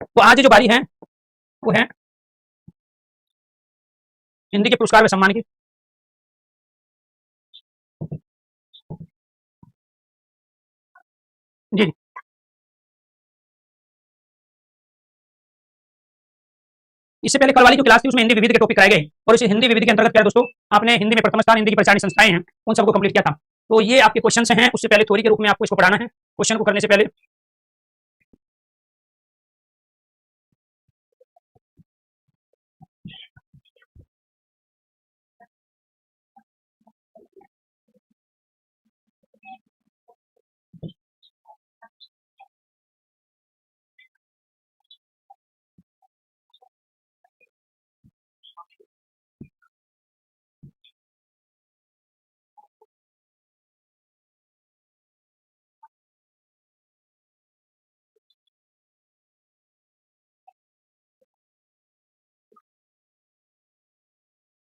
तो आज जो बारी है वो है हिंदी के पुरस्कार व सम्मान की। जी जी। इससे पहले कल वाली जो क्लास थी उसमें हिंदी विविध के टॉपिक कराए गए और इस हिंदी विविध के अंतर्गत क्या दोस्तों, आपने हिंदी में प्रथम स्थान, हिंदी की पहचानी संस्थाएं हैं, उन सबको कंप्लीट किया था। तो ये आपके क्वेश्चन हैं, उससे पहले थ्योरी के रूप में आपको इसको पढ़ाना है। क्वेश्चन को करने से पहले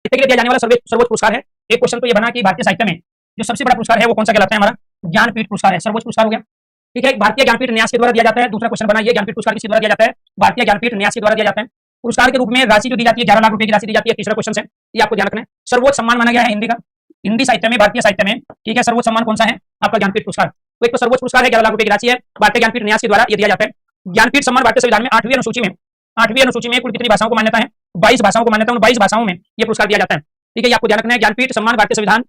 साहित्य के लिए दिया जाने वाला सर्वोच्च पुरस्कार है। एक क्वेश्चन तो ये बना कि भारतीय साहित्य में जो सबसे बड़ा पुरस्कार है वो कौन सा कहलाता है, हमारा ज्ञानपीठ पुरस्कार है, सर्वोच्च पुरस्कार हो गया। ठीक है, भारतीय ज्ञानपीठ न्यास के द्वारा दिया जाता है। दूसरा क्वेश्चन बना ये ज्ञानपीठ पुरस्कार किसके द्वारा दिया जाता है, भारतीय ज्ञानपीठ न्यास के द्वारा दिया जाता है। पुरस्कार के रूप में राशि जो दी जाती है 11 लाख रुपए की राशि दी जाती है। तीसरा क्वेश्चन है, ये आपको ध्यान रखना है। सर्वोच्च सम्मान माना गया है हिंदी का, हिंदी साहित्य में, भारतीय साहित्य में, ठीक है, सर्वोच्च सम्मान कौन सा है, आपका ज्ञानपीठ पुरस्कार। तो एक तो सर्वोच्च पुरस्कार है, 11 लाख रुपए की राशि है, भारतीय ज्ञानपीठ न्यास के द्वारा ये दिया जाता है। ज्ञानपीठ सम्मान भारतीय संविधान में 8वीं अनुसूची में कुल कितनी भाषाओं को मान्यता है, 22 भाषाओं को मान्यता है। उन 22 भाषाओं में ये पुरस्कार दिया जाता है। ठीक है, ये आपको ध्यान रखना है। ज्ञानपीठ सम्मान भारतीय संविधान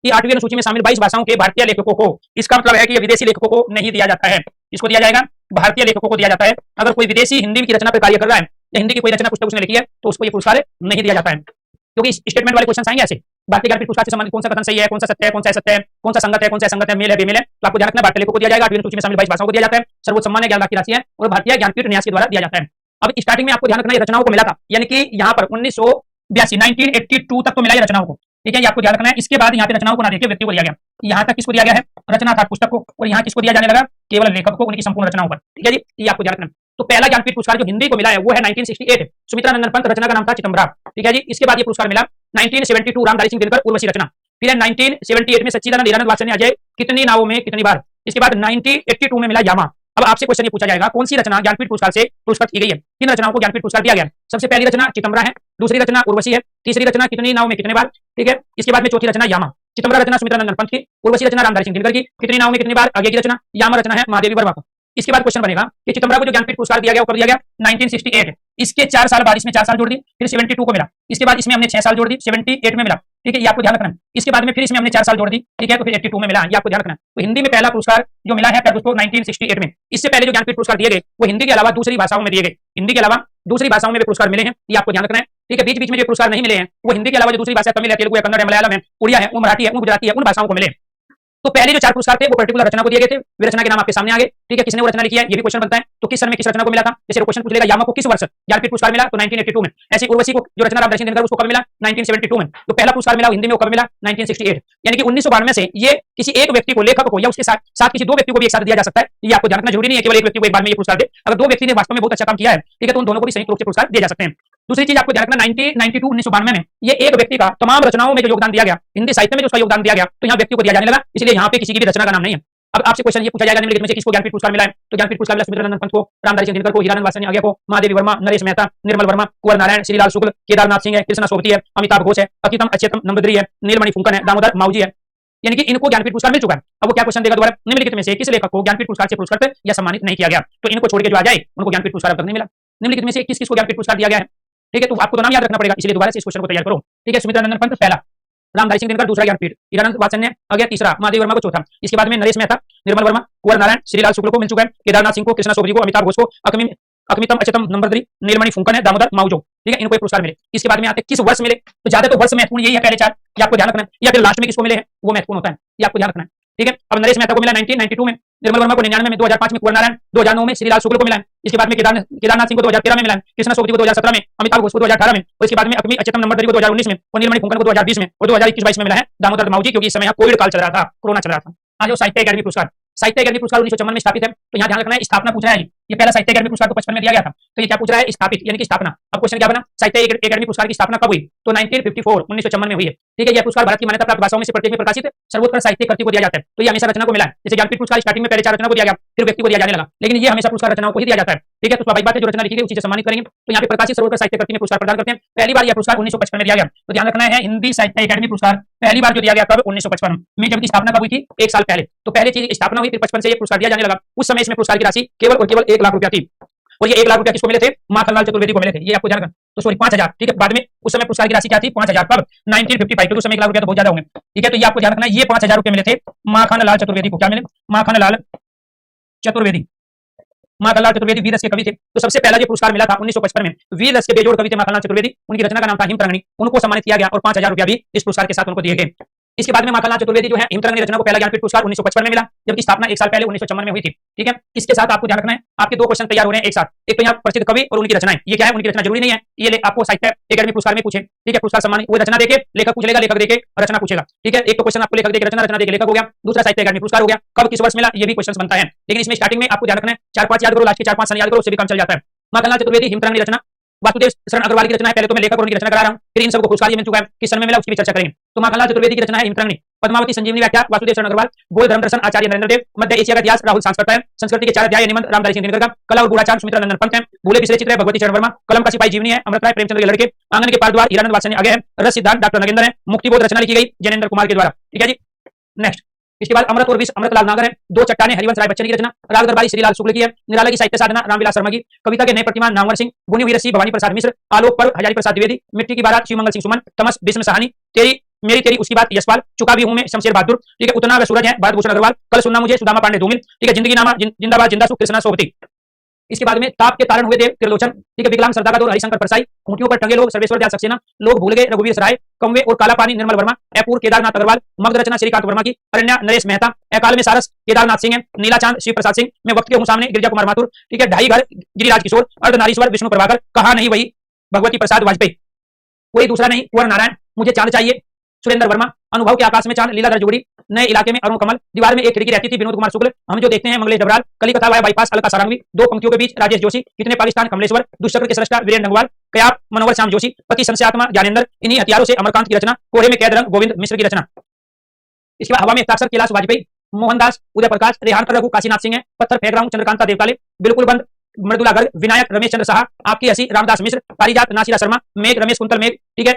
की 8वीं अनुसूची में शामिल 22 भाषाओं के भारतीय लेखकों को, इसका मतलब है कि ये विदेशी लेखकों को नहीं दिया जाता है। इसको दिया जाएगा भारतीय लेखकों को दिया जाता है। अगर कोई विदेशी हिंदी की रचना पर कार्य कर रहा है या हिंदी की कोई रचना पुस्तक उसने लिखी है तो उसको ये पुरस्कार नहीं दिया जाता है, क्योंकि स्टेटमेंट वाले क्वेश्चन आएंगे ऐसे। भारतीय ज्ञानपीठ पुरस्कार से संबंधित कौन सा कथन सही है, कौन सा सत्य है, कौन सा असत्य है, कौन सा संगत है, कौन सा असंगत है, मेल है बेमेल है, तो आपको ध्यान रखना भारतीय लेखकों को दिया जाएगा। 8वीं अनुसूची में शामिल 22 भाषाओं को दिया जाता है। सर्वोच्च सम्मान है, 11 लाख की राशि है और भारतीय ज्ञानपीठ न्यास के द्वारा दिया जाता है। अब स्टार्टिंग में आपको ध्यान रखना है रचनाओं को मिला था, यानी कि यहाँ पर 1982 तक तो मिला है रचनाओं को। ठीक है, ये आपको ध्यान रखना है। इसके बाद यहाँ पे रचनाओं को ना देखे व्यक्ति को दिया गया। यहाँ तक किसको दिया गया है, रचना था पुस्तक को, और यहाँ किसको दिया जाने लगा, केवल लेखक को, उनकी संपूर्ण रचनाओं पर। ठीक है जी, ये आपको ध्यान रखना है। तो पहला ज्ञानपीठ पुरस्कार जो हिंदी को मिला है वो है 1968, सुमित्रा नंदन पंत, रचना का नाम था चितंबरा। ठीक है जी, इसके बाद ये पुरस्कार मिला 1972 रामधारी सिंह दिनकर, उर्वशी रचना। फिर 1978 में सच्चिदानंद हीरानंद वात्सल्य अजय, कितनी नावों में कितनी बार। इसके बाद 1982 में मिला यामा। अब आपसे क्वेश्चन ये पूछा जाएगा कौन सी रचना ज्ञानपीठ पुरस्कार से पुरस्कृत की गई है, किन रचनाओं को ज्ञानपीठ पुरस्कार दिया गया। सबसे पहली रचना चितंबरा है, दूसरी रचना उर्वशी है, तीसरी रचना कितनी नाव में कितने बार। ठीक है, इसके बाद में चौथी रचना यामा। चितंबरा रचना सुमित्रा नंदन पंत की, उर्वशी रचना रामधारी सिंह दिनकर की, कितनी नाव में कितनी बार आगे की रचना, यामा रचना है महादेवी वर्मा को। इसके बाद क्वेश्चन बनेगा कि चितंबरा को जो ज्ञानपीठ पुरस्कार दिया गया वो कब दिया गया, 1968। इसके 4 साल बाद इसमें 4 साल जोड़ दी, फिर 72 को मिला। इसके बाद इसमें हमने 6 साल जोड़ दी, 78 में मिला। ठीक है, ये आपको ध्यान रखना है। इसके बाद में फिर इसमें हमने 4 साल जोड़ दी, ठीक है, तो फिर 82 में मिला। ये आपको ध्यान रखना है। तो हिंदी में पहला पुरस्कार जो मिला है दोस्तों 1968 में। इससे पहले जो ज्ञानपीठ पुरस्कार दिए गए वो हिंदी के अलावा दूसरी भाषाओं में दिए गए, हिंदी के अलावा दूसरी भाषाओं में भी पुरस्कार मिले हैं, ये आपको ध्यान रखना है। ठीक है, बीच बीच में जो पुरस्कार नहीं मिले हैं वो हिंदी के अलावा जो दूसरी भाषा तमिल है, तेलुगु है, कन्नड़ है, मलयालम है, उड़िया है, वो मराठी है, वो गुजराती है, उन भाषाओं को मिले। तो पहले जो 4 पुरस्कार थे वो पर्टिकुलर रचना को दिए गए थे। वे रचना के नाम आपके सामने आ गए। ठीक है, किसने वो रचना लिखी है ये भी क्वेश्चन बनता है। तो किस सन में किस रचना को मिला था, जैसे क्वेश्चन पूछ लेगा यामा को किस वर्ष ज्ञानपीठ पुरस्कार मिला, तो 1982 में। ऐसे उर्वशी को जो रचना रामधारी सिंह दिनकर उसको कब मिला, 1972 में। तो पहला पुरस्कार मिला हिंदी में वो कब मिला, 1968। यानी कि 1992 से ये किसी एक व्यक्ति को, लेखक को या उसके साथ किसी 2 व्यक्ति को भी एक साथ दिया जा सकता है। ये आपको जानना जरूरी नहीं है केवल एक व्यक्ति को एक बार में ये पुरस्कार दे। अगर 2 व्यक्ति ने वास्तव में बहुत अच्छा काम किया है, ठीक है, तो उन दोनों को भी संयुक्त रूप से पुरस्कार दिए जा सकते हैं। दूसरी चीज आपको ध्यान रखना 1992 में ये एक व्यक्ति का तमाम रचनाओं में जो योगदान दिया गया, हिंदी साहित्य में जो उसका योगदान दिया गया, तो यहाँ व्यक्ति को दिया जाने लगा, इसलिए यहाँ पे किसी की भी रचना का नाम नहीं है। अब आपसे क्वेश्चन ये पूछा जाएगा निम्नलिखित में से किसको ज्ञानपीठ पुरस्कार मिला है, तो ज्ञानपीठ पुरस्कार मिला सुमित्रा नंदन पंत को, रामधारी सिंह दिनकर को, हीरानंद वात्सल्य अजय को, महादेवी वर्मा, नरेश मेहता, निर्मल वर्मा, कुंवर नारायण, श्रीलाल शुक्ल, केदारनाथ सिंह है, कृष्णा सोबती है, अमिताभ घोष है, अकितम अच्युतम नंबद्री है, नीलमणि फुंकन है, दामोदर माऊजी है। यानी कि इनको ज्ञानपीठ पुरस्कार मिल चुका है। अब वो क्या क्वेश्चन देगा दोबारा, निम्नलिखित में से किस लेखक को ज्ञानपीठ पुरस्कार से पुरस्कृत या सम्मानित नहीं किया गया। तो इनको छोड़ के जो आ जाए उनको ज्ञानपीठ पुरस्कार अब तक नहीं मिला। निम्नलिखित में से किसको ज्ञानपीठ पुरस्कार दिया गया है। ठीक है, तो आपको तो नाम याद रखना पड़ेगा, इसलिए दोबारा से इस क्वेश्चन को तैयार करो। ठीक है, सुमित्रा नंदन पंत पहला, रामधारी सिंह दिनकर दूसरा ज्ञानपीठ, हीरानंद वात्सल्य अजय तीसरा, महादेवी वर्मा को चौथा। इसके बाद में नरेश मेहता, निर्मल वर्मा, कुंवर नारायण, श्रीलाल शुक्ल को मिल चुका है, केदारनाथ सिंह को, कृष्णा सोबती को, अमिताभ घोष को, अकमितम अच्युतम नंबद्री, नीलमणि फुंकन है, दामोदर माऊजो। ठीक है, इनको एक पुरस्कार मिले। इसके बाद में आते किस वर्ष मिले, तो ज्यादा तो वर्ष महत्वपूर्ण यही है पहले 4, ये आपको ध्यान रखना है, या फिर लास्ट में किसको मिले हैं वो महत्वपूर्ण होता है, ये आपको ध्यान रखना है। ठीक है, अब नरेश मेहता को मिला 1992 में, निर्मल वर्मा को 99 में, 2005 में कुंवर नारायण, 2009 में श्रीलाल शुक्ल को मिला है। इसके बाद में केदारनाथ सिंह को 2013 में मिला है, कृष्णा सोबती को 2017 में, अमिताभ घोष को 2018 में, और इसके बाद में अकमी अच्युतम नंबद्री को 2019 में, और नीलमणि फुंकन को 2020 में, और 2021-22 में मिला है दामोदर माऊजी, क्योंकि इस समय कोविड काल चल रहा था, कोरोना चल रहा था। आज जो साहित्य अकादमी पुरस्कार, साहित्य अकादमी पुरस्कार 1954 में स्थापित है। तो यहाँ ध्यान रखना है स्थापना पूछ रहा है, ये पहला साहित्य अकादमी पुरस्कार तो 55 में दिया गया था, तो ये क्या पूछ रहा है, स्थापित यानी कि स्थापना। अब क्वेश्चन क्या बना, साहित्य अकादमी पुरस्कार की स्थापना कब हुई, तो 1954 में हुई है। ठीक है, यह पुरस्कार भारत की मान्यता प्राप्त भाषाओं में से प्रत्येक में प्रकाशित सर्वोत्कृष्ट साहित्य कृति को दिया जाता है। तो ये हमेशा रचना को मिला है। जैसे ज्ञानपीठ पुरस्कार स्टार्टिंग में पहले 4 रचना को दिया गया, फिर व्यक्ति को दिया जाने लगा, लेकिन ये हमेशा पुरस्कार रचनाओं को ही दिया जाता है। ठीक है, तो स्वाभाविक बात है जो रचना लिखी गई उसी से सम्मानित करेंगे। तो यहाँ पे प्रकाशित सरोवर साहित्य कृति में पुरस्कार प्रदान करते हैं। पहली बार यह पुरस्कार 1955 में दिया गया। तो ध्यान रखना है, हिंदी साहित्य अकादमी पुरस्कार पहली बार जो दिया गया कब, 1955 में, जबकि स्थापना कब हुई थी, 1 साल पहले। तो पहले चीज स्थापना हुई, फिर 55 से ये पुरस्कार दिया जाने लगा। उस समय इसमें पुरस्कार की राशि केवल और केवल 1 लाख रुपया थी, और ये 1 लाख रुपया किसको मिले थे, माखनलाल चतुर्वेदी को मिले थे। ये आपको ध्यान रखना। तो सॉरी 5000, ठीक है, बाद में उस समय पुरस्कार की राशि क्या थी, 5000, कब, 1955, तो उस समय 1 लाख रुपया तो बहुत ज्यादा होंगे। ठीक है, तो ये आपको ध्यान रखना है, ये 5000 रुपये मिले थे माखनलाल चतुर्वेदी को। क्या मिले, माखनलाल चतुर्वेदी। माखनलाल चतुर्वेदी वीर रस के कवि थे। तो सबसे पहला जो पुरस्कार मिला था 1955 में, वीर रस के बेजोड़ कवि थे माखनलाल चतुर्वेदी, उनकी रचना का नाम था हिमतरंगिणी, उनको सम्मानित किया गया और 5000 रुपया भी इस पुरस्कार के साथ उनको दिए गए। इसके बाद में माखनलाल चतुर्वेदी जो है हिमतरंगिणी रचना को पहला ज्ञानपीठ पुरस्कार 1955 में मिला, जबकि स्थापना 1 साल पहले 1954 में हुई थी। ठीक है, इसके साथ आपको ध्यान रखना है, आपके 2 क्वेश्चन तैयार हो रहे हैं एक साथ। एक तो यहाँ प्रसिद्ध कवि और उनकी रचनाएं, ये क्या है, उनकी रचना जरूरी नहीं है, ये आपको साहित्य अकादमी पुरस्कार में पूछे। ठीक है, पुरस्कार सम्मान वो रचना देके लेखक पूछ लेगा, लेखक देके रचना पूछेगा। ठीक है, एक तो क्वेश्चन आपको लेखक देके रचना, रचना देके लेखक हो गया, दूसरा साहित्य अकादमी पुरस्कार हो गया, कब किस वर्ष मिला ये भी क्वेश्चन बनता है। लेकिन इसमें स्टार्टिंग में आपको ध्यान रखना है 4-5 याद करो, लास्ट के 4-5 सन याद करो, उससे भी काम चल जाता है। माखनलाल चतुर्वेदी हिमतरंगिणी रचना, वासुदेव शरण अग्रवाल की रचना है, पहले तो मैं लेखक और उनकी रचना करा रहा हूं, फिर इन सबको पुरस्कार ये मिल चुका है, किस सन में मिला उसकी भी चर्चा करेंगे। तो माखनलाल चतुर्वेदी की रचना है हिमतरंगिणी। पद्मावती संजीवनी व्याख्या वासुदेव शरण अग्रवाल, बोध धर्म दर्शन आचार्य नरेंद्र देव, मध्य एशिया का इतिहास राहुल सांस्कृत, संस्कृति के 4 अध्याय निबंध रामधारी सिंह दिनकर का, कला और गूढ़ाचार सुमित्रा नंदन पंत है, भूले पिछले चित्र है भगवती चरण वर्मा, कलम का सिपाही जीवनी है अमृत राय प्रेमचंद्र के लड़के, आंगन के पारद्वार हीरानंद वात्सल्य आगे है, रस सिद्धांत डॉक्टर नगेंद्र है, मुक्तिबोध रचना लिखी गई जैनेन्द्र कुमार के द्वारा। ठीक है जी, नेक्स्ट। इसके बाद अमृत और विष अमृतलाल नागर है, 2 चट्टाने हरिवंश राय बच्चन की रचना, राग दरबारी श्रीलाल शुक्ल की है, निराला की साहित्य साधना रामविलास शर्मा की, कविता के नए प्रतिमान नामवर सिंह, बुनी हुई रस्सी भवानी प्रसाद मिश्र, आलोक पर्व हजारी प्रसाद द्विवेदी, मिट्टी की बारात शिवमंगल सिंह सुमन, तमस भीष्म सहानी, तेरी मेरी तेरी उसकी बात यशपाल, चुका भी हूं मैं शमशेर बहादुर। ठीक है, उतना व सूरज है भारत भूषण अग्रवाल, कल सुनना मुझे सुदामा पांडे धूमिल। ठीक है, जिंदगी नामा जिंदाबाद जिंदा सुख कृष्णा सोबती। इसके बाद में ताप के कारण हुए देव त्रिलोचन। ठीक है, विकलांग सरदा का दौर हरिशंकर परसाई, खूंटियों पर टंगे लोग सर्वेश्वर दयाल सक्सेना, लोग भूल गए रघुवीर सराय, कमवे और काला पानी निर्मल वर्मा, ऐपूर केदारनाथ अग्रवाल, मगध रचना श्रीकांत वर्मा की, अरण्या नरेश मेहता, अकाल में सारस केदारनाथ सिंह है, नीला चांद शिव प्रसाद सिंह, मैं वक्त के हूं सामने गिरिजा कुमार माथुर। ठीक है, ढाई घर गिरिराज किशोर, अर्धनारीश्वर विष्णु प्रभाकर, कहा नहीं वही भगवती प्रसाद वाजपेयी, कोई दूसरा नहीं कुंवर नारायण, मुझे चांद चाहिए सुरेंद्र वर्मा, अनुभव के आकाश में चांद लीलाधर जोड़ी, नए इलाके में अरुण कमल, दीवार में एक खिड़की रहती थी विनोद कुमार शुक्ल, हम जो देखते हैं मंगलेश डबराल, कली कथा वाया बाईपास अलका सारंगी, 2 पंक्तियों के बीच राजेश जोशी, कितने पाकिस्तान कमलेश्वर, दुष्चक्र के सृष्टा वीरेंद्र नगवाल, कयाप मनोवर श्याम जोशी, पति संशयात्मा ज्ञानेंद्र, इन्हीं हथियारों से अमरकांत की रचना, कोहे में कैद रंग गोविंद मिश्र की रचना। इसके बाद हवा में हस्ताक्षर कैलाश वाजपेयी, मोहनदास उदय प्रकाश, रेहान पर रघु काशीनाथ सिंह है, पत्थर फेंक रहा हूं चंद्रकांता देवकाले, बिल्कुल बंद मृदुला गर्ग, विनायक रमेश चंद्र साहा, आपकी हंसी रामदास मिश्र, पारिजात नासिरा शर्मा, मेघ रमेश कुंतल मेघ। ठीक है,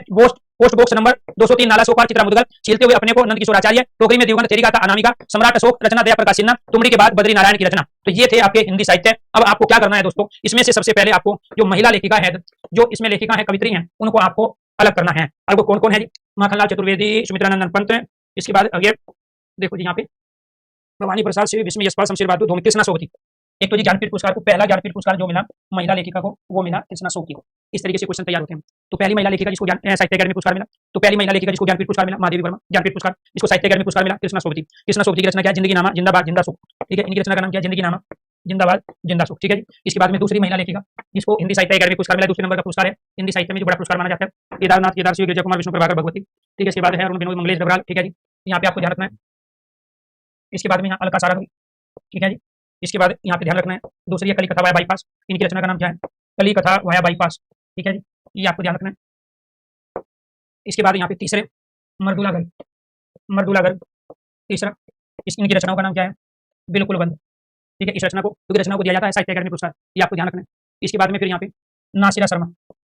पोस्ट बॉक्स नंबर 203 नाला सोपार चित्रा मुदगल, छीलते हुए अपने को नंद किशोर आचार्य, टोकरी में दिवंगत तेरी गाथा अनामिका, सम्राट अशोक रचना दया प्रकाश सिन्हा, तुमड़ी के बाद बद्री नारायण की रचना। तो ये थे आपके हिंदी साहित्य। अब आपको क्या करना है दोस्तों, इसमें से सबसे पहले आपको जो महिला लेखिका है, जो इसमें लेखिका है कवित्री हैं, उनको आपको अलग करना है। और वो कौन कौन है जी, माखनलाल चतुर्वेदी, सुमित्रा नंदन पंत, इसके बाद आगे देखो जी यहाँ पे भवानी प्रसाद शिव विष्णु यशपाल शमशेर बहादुर धूमिल कृष्णा सोबती। एक तो जी ज्ञानपीठ पुरस्कार को पहला ज्ञानपीठ पुरस्कार जो मिला महिला लेखिका को वो मिला कृष्णा सोबती को। इस तरीके से क्वेश्चन तैयार होते हैं। तो पहली महिला लेखिका जिसको साहित्य अकादमी पुरस्कार मिला, तो पहली महिला लेखिका जिसको ज्ञानपीठ पुरस्कार मिला महादेवी वर्मा, ज्ञानपीठ पुरस्कार जिसको साहित्य अकादमी पुरस्कार मिला कृष्णा सोबती। कृष्णा सोबती की रचना क्या है, जिंदगी नामा जिंदाबाद जिंदा सुख। ठीक है, इनकी रचना का नाम क्या है, जिंदगी नामा जिंदाबाद जिंदा सुख। ठीक है जी, इसके बाद में दूसरी महिला लेखिका जिसको हिंदी साहित्य अकादमी पुरस्कार मिला, दूसरे नंबर का पुरस्कार है हिंदी साहित्य में जो बड़ा पुरस्कार माना जाता है, केदारनाथ केदार शिव गिरिजा कुमार विष्णु प्रभाकर भगवती। ठीक है, इसके बाद है अरुण विनोद मंगलेश डबराल। ठीक है जी, यहाँ पे आपको ध्यान रखना है। इसके बाद में यहाँ अलका सारंगी। ठीक है जी, इसके बाद यहाँ पे ध्यान रखना है दूसरी है कली कथा वाया बाईपास, इनकी रचना का नाम क्या है, कली कथा वाया बाईपास। ठीक है जी, ये आपको ध्यान रखना है। इसके बाद यहाँ पे तीसरे मर्दुला गर्ग, मर्दुला गर्ग तीसरा, इनकी रचनाओं का नाम क्या है, बिल्कुल बंद। ठीक है, इस रचना को क्योंकि रचना को दिया जाता है साहित्य अकादमी पुरस्कार, ये आपको ध्यान रखना है। इसके बाद में फिर यहाँ पे नासिरा शर्मा,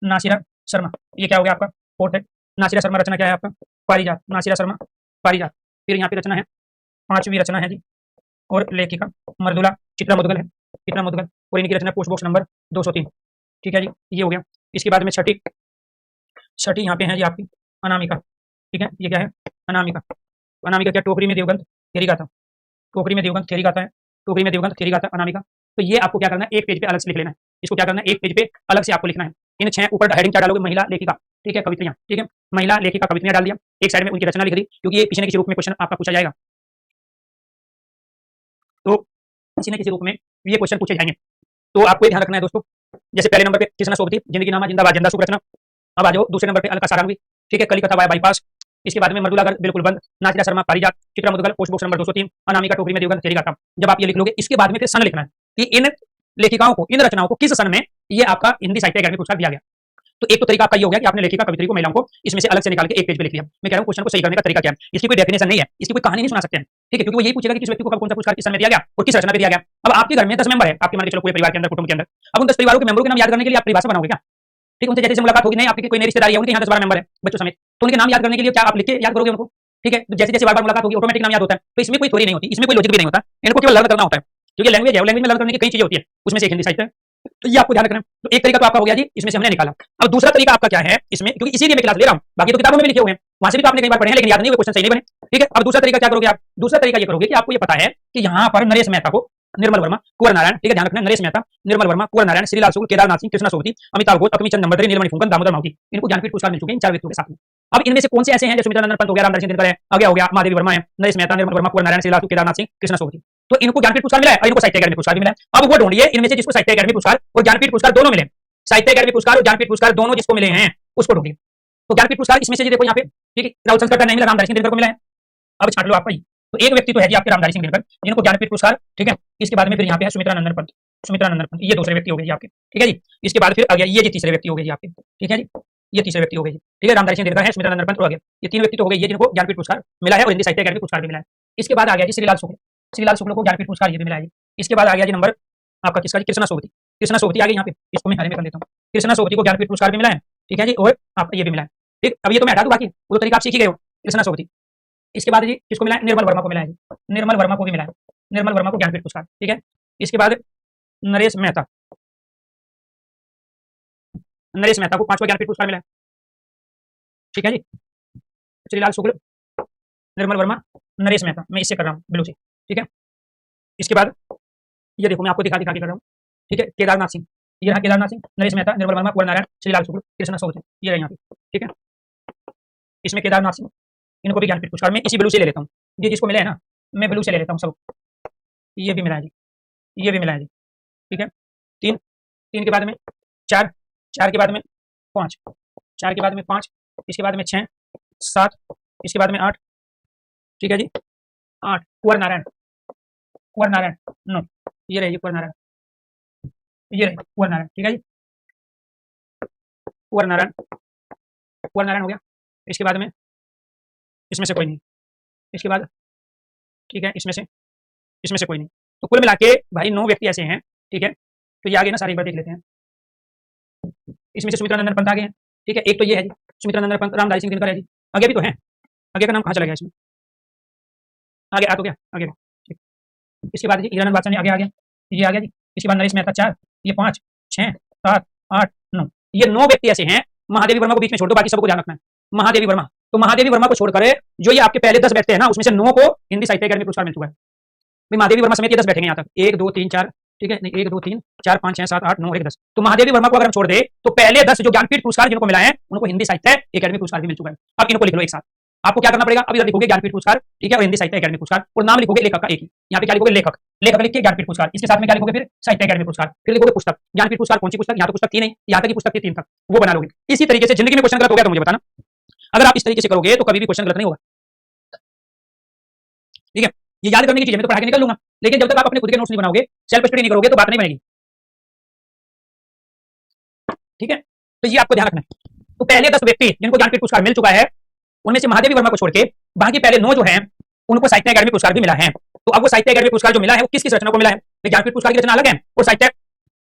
नासिरा शर्मा, ये क्या हो गया आपका फोर्थ है। नासिरा शर्मा रचना क्या है आपका, पारिजात, नासिरा शर्मा पारिजात। फिर यहाँ पे रचना है पांचवी रचना है जी और लेखिका मर्दुला चित्रा मुदगल है, चित्रा मुदगल, और इनकी रचना पोस्ट बॉक्स नंबर 203। ठीक है जी, ये हो गया। इसके बाद में छठी यहाँ पे है जी आपकी अनामिका। ठीक है, ये क्या है, अनामिका। अनामिका क्या, टोकरी में देवगंत थेरी गाथा, टोकरी में देवगंत थेरी गाथा है, टोकरी में देवगंत थेरी गाथा अनामिका। तो ये आपको क्या करना है, एक पेज पे अलग से लिख लेना है, इसको क्या करना है, एक पेज पे अलग से आपको लिखना है। इन 6 ऊपर हेडिंग क्या डालोगे, महिला लेखिका। ठीक है, कवित्रियां। ठीक है, महिला लेखिका कवित्रियां डाल दिया, एक साइड में उनकी रचना लिख दी, क्योंकि ये किसी न किसी रूप में क्वेश्चन आपका पूछा जाएगा। तो किसी न किसी रूप में ये क्वेश्चन पूछे जाएंगे। तो आपको ध्यान रखना है दोस्तों, जैसे पहले नंबर पे कृष्णा सोबती जिंदगी नामा जिंदाबाद जिंदा सुख रचना। अब आ जाओ दूसरे नंबर पे अलका सारंगी। ठीक है, कली कथा वाया बाईपास। इसके बाद में मर्दुला गर्ग बिल्कुल बंद, नासिरा शर्मा पारिजात, Chitra Mudgal post box number 203, Anamika टोकरी में देवगंत थेरी गाथा। जब आप ये लिख लोगे, इसके बाद में फिर सन लिखना है कि इन लेखिकाओं को, इन रचनाओं को किस सन में ये आपका हिंदी साहित्य अकादमी पुरस्कार दिया गया। तो एक तो तरीका आपका ये हो गया कि आपने लेखिका कवित्री को महिलाओं को इसमें से अलग से निकाल के एक पेज पे लिख लिया। मैं कह रहा हूँ क्वेश्चन को सही करने का तरीका क्या है, इसकी कोई डेफिनेशन नहीं है, इसकी कोई कहानी नहीं सुना सकते हैं, ठीक है, क्योंकि वो यही पूछेगा कि किस व्यक्ति को कब कौन सा पुरस्कार किस सन में दिया गया और किस रचना पे दिया गया। अब आपके घर में 10 मेंबर है, आपके मान के चलो पूरे परिवार के अंदर, कुटुंब के अंदर, अब उन 10 परिवारों के मेंबरों के नाम याद करने के लिए आप परिभाषा बनाओगे क्या? ठीक, उनसे जैसे मुलाकात होगी, नहीं आपकी कोई नई रिश्तेदारी है, उनके यहाँ 10-12 मेंबर है बच्चों समेत, तो उनके नाम याद करने के लिए क्या आप लिख के याद करोगे उनको? ठीक है, जैसे जैसे बार-बार मुलाकात होगी ऑटोमेटिक नाम याद होता है, तो इसमें कोई थ्योरी नहीं होती, इसमें कोई लॉजिक भी नहीं होता, इनको केवल लर्न करना होता है, क्योंकि लैंग्वेज है, लैंग्वेज में लर्न करने की कई चीजें होती है, उसमें से एक हिंदी साहित्य है, तो ये आपको ध्यान रखना है। तो एक तरीका तो आपका हो गया जी, इसमें से हमने निकाला। अब दूसरा तरीका आपका क्या है इसमें, क्योंकि इसीलिए मैं क्लास ले रहा हूँ, बाकी तो किताबों में भी लिखे हुए हैं, वहां से भी तो आपने कई बार पढ़े हैं, लेकिन याद नहीं हुए, क्वेश्चन सही नहीं बने, ठीक है। अब दूसरा तरीका क्या करोगे आप? दूसरा तरीका ये करोगे कि आपको ये पता है कि यहाँ पर नरेश मेहता को निर्मल वर्मा, कुंवर नारायण, ठीक है, ध्यान रखना, नरेश मेहता, निर्मल वर्मा, कुंवर नारायण, श्रीलाल शुक्ल, केदारनाथ सिंह, कृष्णा सोबती, अमिताभ घोष, अकमीचंद नंबरदारी, नीलमणि फुंकन, दामोदर मावती, इनको ज्ञानपीठ पुरस्कार मिल चुके हैं इन 4 व्यक्तियों के साथ में। अब इनमें से कौन से ऐसे हैं, जैसे सुमित्रानंदन पंत हो गया, रामधारी सिंह दिनकर है, आगे हो गया महादेवी वर्मा है, नरेश मेहता, निर्मल वर्मा, कुंवर नारायण, श्रीलाल शुक्ल, केदारनाथ सिंह, कृष्णा सोबती, तो इनको ज्ञानपीठ पुरस्कार मिला है और इनको साहित्य अकादमी पुरस्कार भी मिला है। अब वो ढूंढिए इनमें से जिसको साहित्य अकादमी पुरस्कार और ज्ञानपीठ पुरस्कार दोनों मिले, साहित्य अकादमी पुरस्कार और ज्ञानपीठ पुरस्कार दोनों जिसको मिले हैं उसको ढूंढिए। तो ज्ञानपीठ पुरस्कार इसमें से देखो यहाँ पे, ठीक है, राहुल संस्कर का नहीं मिला, रामधारी सिंह दिनकर को मिला है। अब छाट लो आपका ही, तो एक व्यक्ति तो है जी आपके रामधारी सिंह दिनकर जिनको ज्ञानपीठ पुरस्कार, ठीक है। इसके बाद में फिर यहाँ पे है सुमित्रानंदन पंत, सुमित्रानंदन पंत, ये दूसरे व्यक्ति हो गए जी आपके, ठीक है जी। इसके बाद फिर आ गया ये जी तीसरे व्यक्ति हो गए जी आपके, ठीक है जी, ये तीसरे व्यक्ति हो गए जी, ठीक है। रामधारी सिंह दिनकर है, सुमित्रानंदन पंत हो गया, ये 3 व्यक्ति तो हो गए ये जिनको ज्ञानपीठ पुरस्कार मिला है और हिंदी साहित्य अकादमी पुरस्कार भी मिला है। इसके बाद आ गया जी श्रीलाल शुक्ल, श्रीलाल शुक्ल को ज्ञानपीठ पुरस्कार ये भी मिला है। इसके बाद आ गया जी नंबर आपका किसका, कृष्णा सोबती, कृष्णा सोबती आ गई यहाँ पे, इसको मैं हरे में कर देता हूँ, कृष्णा सोबती को ज्ञानपीठ पुरस्कार भी मिला है, ठीक है जी, और आपका ये भी मिला है, ठीक। अब ये तो मैं हटा दूं, बाकी वो तो तरीका आप सीख ही गए हो, कृष्णा सोबती। इसके बाद जी किसको मिला है, निर्मल वर्मा को मिला है जी, निर्मल वर्मा को भी मिला है, निर्मल वर्मा को ज्ञानपीठ पुरस्कार, ठीक है। इसके बाद नरेश मेहता, नरेश मेहता को 5वां ज्ञानपीठ पुरस्कार मिला है, ठीक है जी। श्रीलाल शुक्ल, निर्मल वर्मा, नरेश मेहता, मैं इससे कर रहा हूँ ब्लू से, ठीक है। इसके बाद ये देखो मैं आपको दिखा दिखा के कर रहा हूँ, ठीक है। केदारनाथ सिंह, ये रहा केदारनाथ सिंह, नरेश मेहता, निर्मल वर्मा, कुंवर नारायण, श्रीलाल शुक्ल, कृष्णा सोबती, ये रहा यहाँ पे, ठीक है। इसमें केदारनाथ सिंह, इनको भी ज्ञानपीठ पुरस्कार मैं इसी ब्लू से ले लेता हूँ, ये जिसको मिला है ना मैं ब्लू से ले लेता हूँ सब, ये भी मिला है जी, ये भी मिला है जी, ठीक है। 3, 3 के बाद में 4, 4 के बाद में 5, 4 के बाद में 5, इसके बाद में 6, 7, इसके बाद में 8, ठीक है जी, 8, कुंवर नारायण, कुंवर नारायण, नो, ये रही कुंवर नारायण, ये रही कुंवर नारायण, ठीक है जी, कुंवर नारायण, कुंवर नारायण हो गया। इसके बाद में इसमें से कोई नहीं, इसके बाद ठीक है इसमें से कोई नहीं, तो कुल मिला के भाई 9 व्यक्ति ऐसे हैं, ठीक है। तो ये आगे ना सारी बार देख लेते हैं, इसमें से सुमित्रानंदन पंत आ गए हैं, ठीक है। एक तो ये है जी सुमित्रानंदन पंत, रामधारी सिंह दिनकर है जी, आगे भी तो है, आगे का नाम कहाँ चला गया इसमें, आगे आ तो गया आगे, ठीक। इसके बाद जी हीरानंद बादशाह ने आगे आ गया, ये आ गया जी। इसके बाद नरेश मेहता 4, ये 5, 6, 7, 8, 9, ये 9 व्यक्ति ऐसे हैं। महादेवी वर्मा को बीच में छोड़ दो, बाकी सबको ध्यान रखना है। महादेवी वर्मा, तो महादेवी वर्मा को छोड़कर जो ये आपके पहले 10 बैठते हैं ना, उसमें से 9 को हिंदी साहित्य अकादमी पुरस्कार मिल चुका है। भाई महादेवी वर्मा समेत ये 10 बैठेंगे यहाँ तक, 1 2 3 4, ठीक है, नहीं 1 2 3 4 5 6 7 8 9 1 10, तो महादेवी वर्मा को अगर हम छोड़ दे तो पहले 10 जो ज्ञानपीठ पुरस्कार जिनको मिला है उनको हिंदी साहित्य अकादमी पुरस्कार भी मिल चुका है। अब इनको लिख लो एक साथ, आपको क्या करना पड़ेगा, अभी लिखोगे ज्ञानपीठ पुरस्कार, ठीक है, और हिंदी साहित्य अकादमी पुरस्कार, और नाम लिखोगे लेखक का एक ही, यहाँ पे क्या लिखोगे लेखक, लेखक लिख के ज्ञानपीठ पुरस्कार, इसके साथ में क्या लिखोगे फिर साहित्य अकादमी पुरस्कार, फिर लिखोगे पुस्तक, ज्ञानपीठ पुरस्कार कौन सी पुस्तक, यहाँ तो पुस्तक थी नहीं, यहाँ तक की पुस्तक थी 3 तक, वो बना लोगे। इसी तरीके से जिंदगी में क्वेश्चन गलत हो गया तो मुझे बताना, अगर आप इस तरीके से करोगे तो कभी भी क्वेश्चन गलत नहीं होगा, ठीक है। ये याद करने की चीज मैं तो पढ़ा के निकल लूंगा, लेकिन जब तक आप अपने खुद के नोट्स नहीं बनाओगे, सेल्फ स्टडी नहीं करोगे तो बात नहीं बनेगी, ठीक है। तो ये आपको ध्यान रखना है। तो पहले 10 व्यक्ति जिनको ज्ञानपीठ पुरस्कार मिल चुका है, उनमें से महादेवी वर्मा को छोड़ के बाकी पहले 9 जो हैं उनको साहित्य अकादमी पुरस्कार भी मिला है। तो अब वो साहित्य अकादमी पुरस्कार जो मिला है वो किस किस रचना को मिला है, ज्ञानपीठ पुरस्कार की रचना अलग है और साहित्य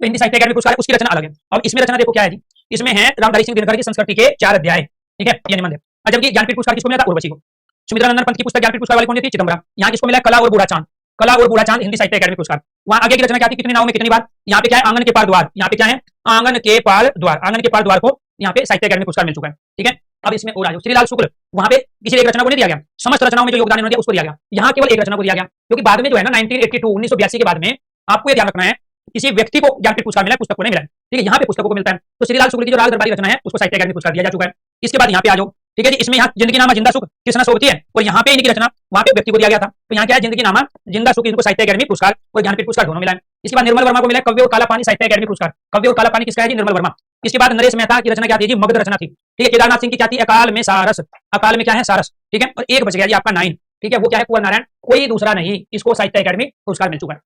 हिंदी साहित्य अकादमी पुरस्कार उसकी रचना अलग है। अब इसमें रचना देखो क्या है जी, इसमें है रामधारी सिंह दिनकर की संस्कृति के 4 अध्याय, ठीक है, ये निबंध है। जबकि ज्ञानपीठ पुरस्कार किसको मिला था, उर्वशी को। सुमित्रानंदन पंत की पुस्तक ज्ञानपीठ पुरस्कार वाली कौन दी थी, चिदंबरा। यहाँ किसको मिला, कला और बूढ़ा चांद, कला और बूढ़ा चांद हिंदी साहित्य अकादमी पुरस्कार। वहां आगे की रचना क्या थी, कितनी नाव में कितनी बार, यहाँ पे क्या है आंगन के पार द्वार, यहाँ पे क्या है आंगन के पार द्वार, आंगन के पार द्वार को यहाँ पे साहित्य अकादमी पुरस्कार मिल चुका है, ठीक है। अब इसमें और आ जाओ, श्रीलाल शुक्ल, वहां पे किसी एक रचना को नहीं दिया गया, समस्त रचनाओं में जो योगदान इन्होंने दिया उसको दिया गया, यहाँ केवल एक रचना को दिया गया, क्योंकि बाद में जो है ना 1982 के बाद में आपको ये ध्यान रखना है किसी व्यक्ति को ज्ञानपीठ पुरस्कार मिला है, पुस्तक को नहीं मिला है, ठीक है। यहाँ पे पुस्तकों को मिलता है, तो श्रीलाल शुक्ल की जो राज दरबारी रचना है उसको साहित्य अकादमी पुरस्कार दिया जा चुका है। इसके बाद यहाँ पे आ जाओ, ठीक है जी, इसमें यहाँ जिंदगी नामा जिंदा सुख कृष्णा सोबती है, और यहाँ पे इनकी रचना वहाँ पे व्यक्ति को दिया गया था, तो यहाँ क्या है जिंदगी नामा जिंदा सुख, इनको साहित्य अकादमी पुरस्कार और ज्ञानपीठ पुरस्कार दोनों मिला है। इसके बाद निर्मल वर्मा को मिला कव्य और काला पानी साहित्य अकादमी पुरस्कार, कव्य और काला पानी किसका है जी, निर्मल वर्मा। इसके बाद नरेश मेहता की रचना क्या थी जी, मगध रचना थी, ठीक है। केदारनाथ सिंह की क्या थी, अकाल में सारस, अकाल में क्या है सारस, ठीक है। और एक बच गया जी आपका 9, ठीक है, वो क्या है कुंवर नारायण, कोई दूसरा नहीं, इसको साहित्य अकादमी पुरस्कार मिल चुका है।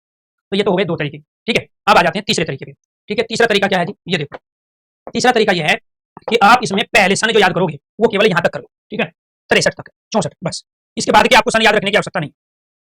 तो ये तो हो गए 2 तरीके, ठीक है। अब आ जाते हैं तीसरे तरीके पे, ठीक है। तीसरा तरीका क्या है जी, ये देखो, तीसरा तरीका ये है कि आप इसमें पहले सन जो याद करोगे वो केवल यहाँ तक करो, ठीक है, 63 तक, 64, बस। इसके बाद के आपको सन याद रखने की आवश्यकता नहीं,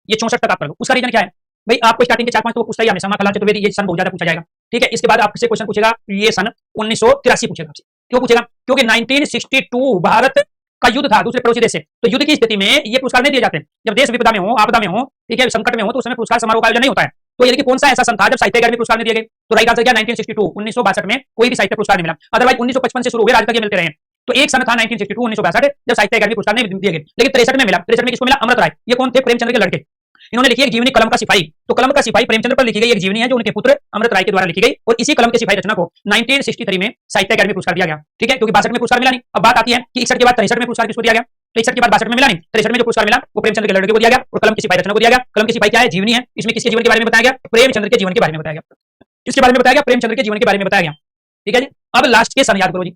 ये 64 तक आप कर लो। उसका रीजन क्या है भाई, आपको स्टार्टिंग के 4-5 तो पूछता ही हमेशा, माखनलाल चतुर्वेदी, ये सन बहुत ज्यादा पूछा जाएगा, ठीक है। इसके बाद आपसे क्वेश्चन पूछेगा ये सन 1983 पूछेगा आपसे। क्यों पूछेगा? क्योंकि 1962 भारत का युद्ध था दूसरे पड़ोसी देश से, तो युद्ध की स्थिति में ये पुरस्कार नहीं दिए जाते। जब देश विपदा में हो, आपदा में हो, ठीक है, संकट में हो, तो उस समय पुरस्कार समारोह का आयोजन नहीं होता है। तो यानी कि कौन सा ऐसा सन था जब साहित्य अकादमी पुरस्कार नहीं दिए गए? तो राइट आंसर क्या? 1962, 1962 में कोई भी साहित्य पुरस्कार नहीं मिला। अदरवाइज 1955 से शुरू हुए, आज तक ये मिलते रहे हैं। तो एक सन था 1962, 1962 जब साहित्य अकादमी पुरस्कार नहीं दिए गए, लेकिन 63 में मिला। 63 में किसको मिला? अमृत राय। ये कौन थे? प्रेमचंद्र के लड़के। इन्होंने लिखी एक जीवनी कलम का सिपाही। तो कलम का सिपाही प्रेमचंद्र पर लिखी गई एक जीवनी है जो उनके पुत्र अमृत राय के द्वारा लिखी गई, और इसी कलम के सिपाही रचना को 1963 में साहित्य अकादमी पुरस्कार दिया गया, ठीक है, क्योंकि 62 में पुरस्कार मिला नहीं। अब बात आती है कि 61 के बाद 63 में पुरस्कार किसको दिया गया? तो 61 के बाद 62 में मिला नहीं, 63 में जो पुरस्कार मिला वो प्रेमचंद्र के लड़के को दिया गया और कलम के सिपाही रचना को दिया गया। कलम के सिपाही क्या है? जीवनी है। इसमें किसके जीवन के बारे में बताया गया? प्रेमचंद्र के जीवन के बारे में बताया गया। किसके बारे में बताया गया? प्रेमचंद्र के जीवन के बारे में बताया गया, ठीक है जी। अब लास्ट के सन याद करो जी,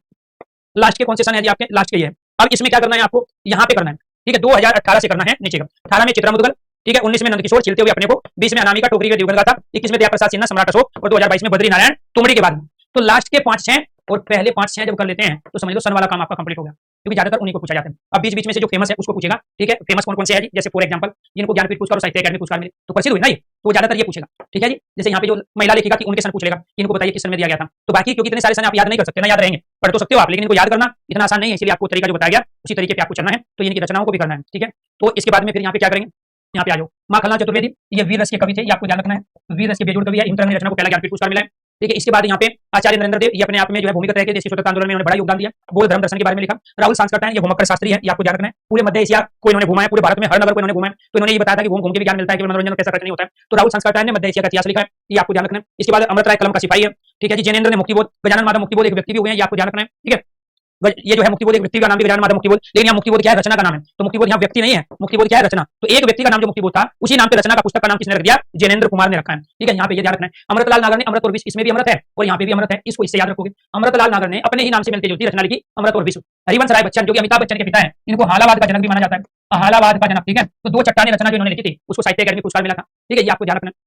लास्ट के कौन से सन है जी आपके? लास्ट के ये है। अब इसमें क्या करना है आपको? यहाँ पे करना है, ठीक है, 2018 से करना है नीचे का। 18 में चित्रा मुदगल, ठीक है, 19 में नंदकिशोर चिलते हुए अपने को, 20 में अनामिका टोकरी के दिवंगत गाथा, 21 में दयाप्रसाद सिन्हा सम्राट अशोक, और 2022 में बद्री नारायण तुमड़ी के बाद में। तो लास्ट के 5-6 और पहले 5-6 जब कर लेते हैं तो समझ लो सन वाला काम आपका कंप्लीट हो गया, क्योंकि ज्यादातर उन्हीं को पूछा जाता है। अब बीच बीच में से जो फेमस है उसको पूछेगा, ठीक है। फेमस कौन कौन से है जी? जैसे फॉर एग्जांपल जिनको ज्ञानपीठ पुरस्कार और साहित्य अकादमी पुरस्कार मिले, तो प्रसिद्ध हुई ना ये, तो ज्यादातर ये पूछेगा, ठीक है जी। जैसे यहाँ पे जो महिला लिखिका की उनके सन पूछ लेगा कि इनको बताइए किस सन में दिया गया था। तो बाकी क्योंकि इतने सारे सन आप याद नहीं कर सकते ना, याद रहेंगे, पढ़ तो सकते हो आप, लेकिन इनको याद करना इतना आसान नहीं है, इसलिए आपको तरीका जो बताया गया उसी तरीके पे आपको चलना है। तो इनकी रचनाओं को भी करना है, ठीक है। तो इसके बाद में फिर यहाँ पे क्या करेंगे? यहाँ पे आ जाओ, माखनलाल चतुर्वेदी, ये वीर रस के कवि थे, ये आपको ध्यान रखना है। वीर रस के बेजोड़ कवि है, हिमचंद रचना को पहला ज्ञानपीठ पुरस्कार मिला है, ठीक है। इसके बाद यहाँ पे आचार्य नरेंद्र देव, ये अपने आप में जो है भूमिगत रह के देशी स्वतंत्रता आंदोलन में उन्होंने बड़ा योगदान दिया, बौद्ध धर्म दर्शन के बारे में लिखा। राहुल सांस्कृत है, ये भूमक्कर शास्त्री है, ये आपको ध्यान रखना है। पूरे मध्य एशिया को इन्होंने घुमाया, पूरे भारत में हर नगर को इन्होंने घुमाया, तो इन्होंने ये बताया था कि घूम के भी ज्ञान मिलता है, केवल मनोरंजन कैसा नहीं होता है। तो राहुल सांस्कृत ने मध्य एशिया का इतिहास लिखा है, ये आपको ध्यान रखना है। इसके बाद अमृत राय कलम का सिपाही है, ठीक है जी। जैनेन्द्र ने मुक्तिबोध, गजानन माधव मुक्तिबोध एक व्यक्ति भी हुए हैं, ये आपको ध्यान रखना है, ठीक है। ये जो है मुक्तिबोध एक व्यक्ति का नाम भी गजानन माधव मुक्तिबोध, लेकिन यहाँ मुक्तिबोध क्या है? रचना का नाम है। तो मुक्तिबोध यहाँ व्यक्ति नहीं है, मुक्तिबोध क्या है? रचना। तो एक व्यक्ति का नाम जो मुक्तिबोध था, उसी नाम पे रचना का पुस्तक का नाम किसने रख दिया? जैनेन्द्र कुमार ने रखा है, ठीक है। यहाँ पे ये ध्यान रखना है। अमृतलाल नागर ने अमृत और विश्व, इसमें भी अमृत है और यहाँ पे भी अमृत है, इसको इससे याद रखोगे। अमृतलाल नागर ने अपने ही नाम से मिलती जुलती रचना लिखी, अमृत और विश्व। हरिवंश राय बच्चन जो कि अमिताभ बच्चन के पिता है, इनको हालावाद का जनक भी माना जाता है, हालावाद का जनक, ठीक है। तो 2 चट्टानी रचना जो इन्होंने लिखी थी उसको साहित्य अकादमी पुरस्कार मिला था, ठीक है, ये आपको ध्यान रखना है।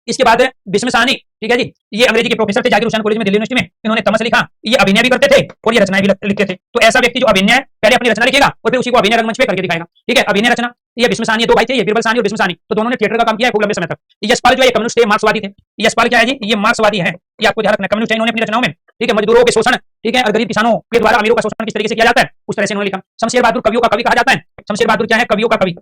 इसके बाद भीष्म साहनी, ठीक है जी, ये अंग्रेजी के प्रोफेसर थे जाकिर हुसैन कॉलेज में दिल्ली यूनिवर्सिटी में, इन्होंने तमस लिखा। ये अभिनय भी करते थे और ये रचनाएं भी लिखते थे। तो ऐसा व्यक्ति जो अभिनय पहले अपनी रचना लिखेगा और फिर उसी को अभिनय रंगमंच पे करके दिखाएगा, ठीक है। अभिनय रचना, ये भीष्म साहनी, 2 भाई थे, ये बीरबल साहनी और भीष्म साहनी, तो दोनों ने थिएटर का काम किया है खूब लंबे समय तक। यशपाल जो है कम्युनिस्ट थे, मार्क्सवादी थे। यशपाल क्या है जी? ये मार्क्सवादी है, ये आपको ध्यान रखना है। कम्युनिस्ट इन्होंने अपनी रचनाओं में, ठीक है, मजदूरों के शोषण, ठीक है, और गरीब किसानों के द्वारा अमीरों का शोषण किस तरीके से किया जाता है उस तरह से इन्होंने लिखा। शमशेर बहादुर कवियों का कवि कहा जाता है। शमशेर बहादुर क्या है? कवियों का कवि,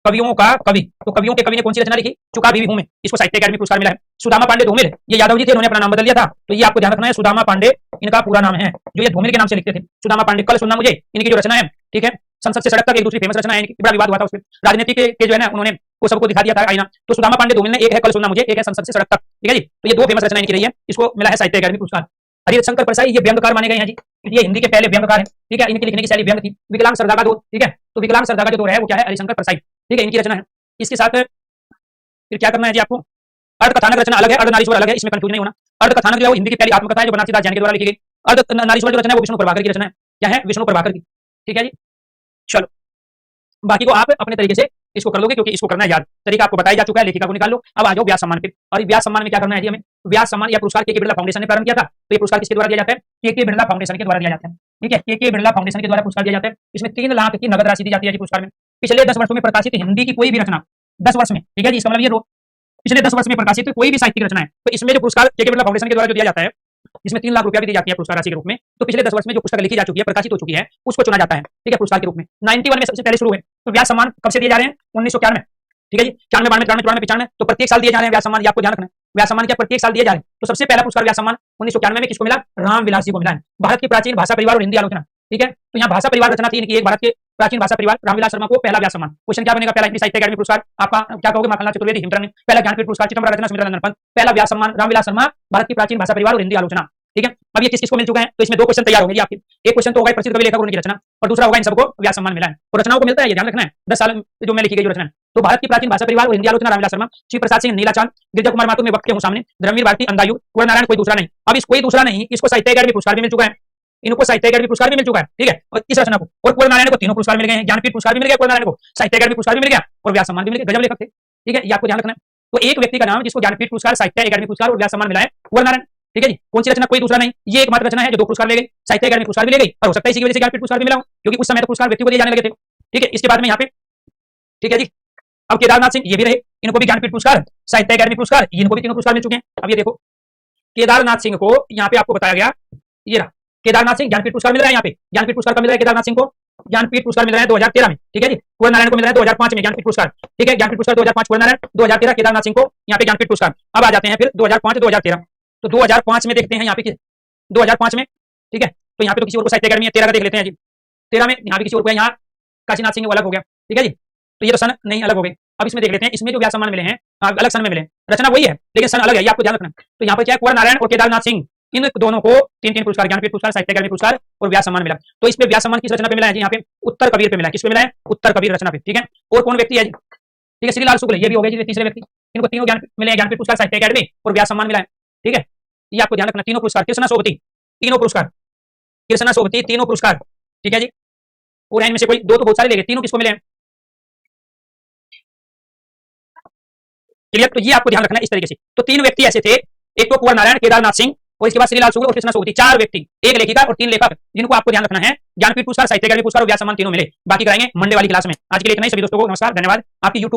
कवियों का कवि। तो कवियों के कवि ने कौन सी रचना लिखी? चुका बीवी हूं मैं, इसको साहित्य अकादमी पुरस्कार मिला है। सुदामा पांडे धूमिल, ये यादव जी थे, इन्होंने अपना नाम बदल दिया था, तो ये आपको ध्यान रखना है। सुदामा पांडे इनका पूरा नाम है, जो ये धूमिल के नाम से लिखते थे, सुदामा पांडे। कल सुनना मुझे, इनकी जो रचना है, ठीक है, संसद से सड़क तक, एक दूसरी फेमस रचना है इनकी, बड़ा विवाद हुआ था उसमें, राजनीति के जो है ना, उन्होंने वो सबको दिखा दिया था आईना। तो सुदामा पांडे धूमिल ने, एक है कल सुनना मुझे, एक है संसद से सड़क तक, ठीक है जी। तो ये 2 फेमस रचना इनकी रही है, इसको मिला है साहित्य अकादमी पुरस्कार। हरिशंकर परसाई, ये व्यंग्यकार माने गए हैं जी, क्योंकि ये हिंदी के पहले व्यंग्यकार है, ठीक है। इनकी लिखने की शैली व्यंग्य थी। विकलांग सरदा का दौर, ठीक है, तो विकलांग सरदा का जो दौर है वो क्या है? हरिशंकर परसाई, ठीक है, इनकी रचना है। इसके साथ फिर क्या करना है जी आपको? अर्धकथानक रचना अलग है, अर्धनारीश्वर अलग है, इसमें कंफ्यूज नहीं होना। अर्धकथानक जो है वो हिंदी की पहली आत्मकथा है जो बनारसी दास जैन के द्वारा लिखी गई। अर्धनारीश्वर जो रचना है वो विष्णु प्रभाकर की रचना है। क्या है? विष्णु प्रभाकर की, ठीक है जी। चलो, बाकी को आप अपने तरीके से इसको कर लोगे, क्योंकि इसको करना है याद, तरीका आपको बताया जा चुका है, लेखिका को निकाल लो। अब आ जाओ व्यास सम्मान पे। और व्यास सम्मान में क्या करना है जी हमें? व्यास सम्मान या पुरस्कार के बिरला फाउंडेशन ने प्रारंभ किया था, तो ये पुरस्कार किसके द्वारा दिया जाता है? के बिरला फाउंडेशन के द्वारा दिया जाता है, ठीक है। के बिरला फाउंडेशन के द्वारा पुरस्कार दिया जाता है। इसमें 3 लाख की नगद राशि दी जाती है जी पुरस्कार में। पिछले 10 वर्षों में प्रकाशित हिंदी की कोई भी रचना, 10 वर्ष में, ठीक है जी, इसका मतलब ये पिछले 10 वर्ष में प्रकाशित कोई भी साहित्यिक रचना है, तो इसमें जो पुरस्कार के बिरला फाउंडेशन के द्वारा जो दिया जाता है, इसमें 3 लाख रुपया भी दी जाती है पुरस्कार राशि के रूप में। तो पिछले 10 वर्ष में जो पुस्तक लिखी जा चुकी है, प्रकाशित हो चुकी है, उसको चुना जाता है, ठीक है, पुरस्कार के रूप में। 91 में सबसे पहले शुरू हुए। तो व्यास सम्मान कब से दिए जा रहे हैं? 1991, ठीक है जी। 94, 92, 93, 94, 95, तो प्रत्येक साल दिए जा रहे हैं व्यास सम्मान, आपको ध्यान रखना है। व्यास सम्मान क्या प्रत्येक साल दिए जा रहे हैं? तो सबसे पहला पुरस्कार व्यास सम्मान 1991 में किसको मिला? रामविलास जी को मिला है। भारत की प्राचीन भाषा परिवार और हिंदी आलोचना, ठीक है। तो यहाँ भाषा परिवार रचना थी इनकी, एक भारत के प्राचीन भाषा परिवार, रामविलास शर्मा को पहला व्यास सम्मान। क्वेश्चन क्या बनेगा? पहला हिंदी साहित्य अकादमी पुरस्कार आपका क्या कहोगे? माखनलाल चतुर्वेदी, हिमचंद। पहला ज्ञानपीठ पुरस्कार चिदंबरम रचना सुमित्रा नंदन पंत। पहला व्यास सम्मान रामविलास शर्मा, भारत की प्राचीन भाषा परिवार और हिंदी आलोचना, ठीक है। अब ये किसको मिल चुका है? तो इसमें 2 क्वेश्चन तैयार होंगे आपके। एक क्वेश्चन तो होगा प्रसिद्ध कवि लेखक उनकी रचना, और दूसरा होगा इन सबको व्यास सम्मान मिला है। तो रचनाओं को मिलता है, ये ध्यान रखना है। 10 साल जो में लिखी गई जो रचना है, तो भारत की प्राचीन भाषा परिवार और हिंदी आलोचना रामविलास शर्मा, शिव प्रसाद सिंह नीलाचांद, गिरजा कुमार माथुर में वक्त के हूं सामने, धर्मवीर भारती अंधायु, कुंवर नारायण कोई दूसरा नहीं। अब इस कोई दूसरा नहीं, इसको साहित्य अकादमी पुरस्कार भी मिल चुका है, इनको साहित्य अकादमी पुरस्कार भी मिल चुका है, ठीक है। और इस रचना को और कुंवर नारायण को 3 पुरस्कार मिल गए हैं। ज्ञानपीठ पुरस्कार भी मिल गया कुंवर नारायण को, साहित्य अकादमी पुरस्कार भी मिल गया और व्यास सम्मान भी मिल गया। गजब लेखक थे, ठीक है, ये आपको ध्यान रखना है। तो एक व्यक्ति का नाम जिसको ज्ञानपीठ पुरस्कार, साहित्य अकादमी पुरस्कार और व्यास सम्मान मिला है, कुंवर नारायण, ठीक है जी। कौन सी रचना, कोई दूसरा नहीं, ये एकमात्र रचना है जो 2 पुरस्कार ले गई, साहित्य अकादमी पुरस्कार भी ले गई, और हो सकता है इसी की वजह से ज्ञानपीठ पुरस्कार भी मिला हो, क्योंकि उस समय तो पुरस्कार व्यक्ति को दिए जाने लगे थे। ठीक है, इसके बाद में यहाँ पे, ठीक है जी, अब केदारनाथ सिंह ये भी रहे, इनको भी ज्ञानपीठ पुरस्कार, साहित्य अकादमी पुरस्कार, इनको भी तीनों पुरस्कार मिल चुके हैं। अब ये देखो, केदारनाथ सिंह को यहाँ पे आपको बताया गया, ये रहा केदारनाथ सिंह, ज्ञानपीठ पुरस्कार मिल रहा है यहाँ पे, ज्ञानपीठ पुरस्कार कब मिल रहा है केदारनाथ सिंह को, ज्ञानपीठ पुरस्कार मिल रहा है 2013 में। ठीक है जी, कुंवर नारायण को मिल रहा है 2005 में ज्ञानपीठ पुरस्कार। ठीक है, ज्ञानपीठ पुरस्कार 2005 कुंवर नारायण, 2013 केदारनाथ सिंह को यहाँ पे ज्ञानपीठ पुरस्कार। अब आ जाते हैं फिर 2005 2013, तो 2005 में देखते हैं यहाँ पे 2005 में, ठीक है, तो यहाँ पे तो किसी और को साहित्य अकादमी है, 13 का देख लेते हैं जी, 13 में यहाँ पे किसी और को, यहाँ काशीनाथ सिंह वो अलग हो गया। ठीक है जी, तो ये तो सन नहीं अलग हो गए। अब इसमें देख लेते हैं, इसमें जो व्यास सम्मान मिले हैं अलग सन में मिले, रचना वही है लेकिन सन अलग है, ये आपको ध्यान रखना। तो यहाँ पे क्या है, कुंवर नारायण और केदारनाथ सिंह, इन दोनों को 3-3 पुरस्कार, ज्ञानपीठ पुरस्कार, साहित्य अकादमी पुरस्कार और व्यास सम्मान मिला। तो इसमें व्यास सम्मान किस रचना पे मिला है जी, यहाँ पे उत्तर कबीर पे मिला है। किस पे मिला है, उत्तर कबीर रचना पे। ठीक है, और कौन व्यक्ति है जी, ठीक है, श्रीलाल शुक्ल, ये भी हो गए जी तीसरे व्यक्ति, इनको तीनों ज्ञान मिले हैं, ज्ञानपीठ पुरस्कार, साहित्य अकादमी और व्यास सम्मान मिला है। ठीक है, ये आपको ध्यान रखना, तीनों पुरस्कार, कृष्णा सोबती तीनों पुरस्कार, कृष्णा सोबती तीनों पुरस्कार। ठीक है जी, और इनमें से कोई 2 तो बहुत सारे ले गए, तीनों किसको मिले हैं, क्लियर। तो ये आपको ध्यान रखना इस तरीके से। तो 3 व्यक्ति ऐसे थे, एक तो कुंवर नारायण, केदारनाथ सिंह, और इसके बाद श्रीलाल शुक्ल और कृष्णा सोबती, 4 व्यक्ति, एक लेखिका और 3 लेखक, जिनको आपको ध्यान रखना है। ज्ञानपीठ पुरस्कार, साहित्य अकादमी पुरस्कार और व्यास सम्मान तीनों मिले। बाकी कराएंगे मंडे वाली क्लास में। आज के लिए इतना ही, सभी दोस्तों को नमस्कार, धन्यवाद। आपकी यूट्यूब